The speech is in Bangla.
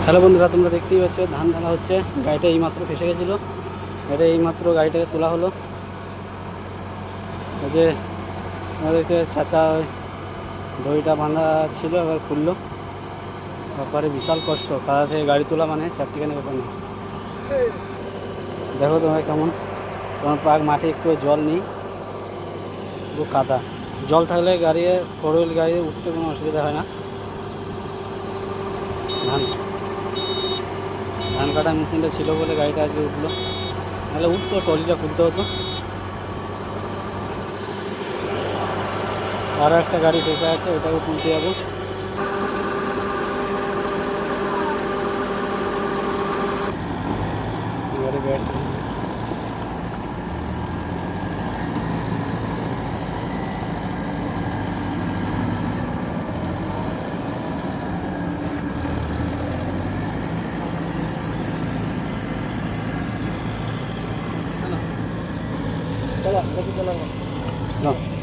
হ্যালো বন্ধুরা, তোমরা দেখতেই পাচ্ছ ধান ঢালা হচ্ছে। গাড়িটা এইমাত্র ফেসে গেছিলো, এটা এইমাত্র গাড়িটাকে তোলা হলো। ওই যে আমাদেরকে চাচা দড়িটা বাঁধা ছিল, এবার খুললো। তারপরে বিশাল কষ্ট, কাদা থেকে গাড়ি তোলা মানে চারটিখানি ব্যাপার নেই। দেখো তোমরা কেমন, তোমার পাক মাঠে একটু জল নেই, পুরো কাদা। জল থাকলে গাড়ি, ফোর হুইল গাড়ি উঠতে কোনো অসুবিধা হয় না। ধান ধান কাটা মেশিনটা ছিল বলে গাড়িটা আজকে উঠলো, নাহলে উঠতো, ট্রলিটা খুলতে হতো। আরও একটা গাড়ি ফেসে আছে, ওটাকে তুলতে যাবো। গাড়ি ব্যস্ত। চলো চলো।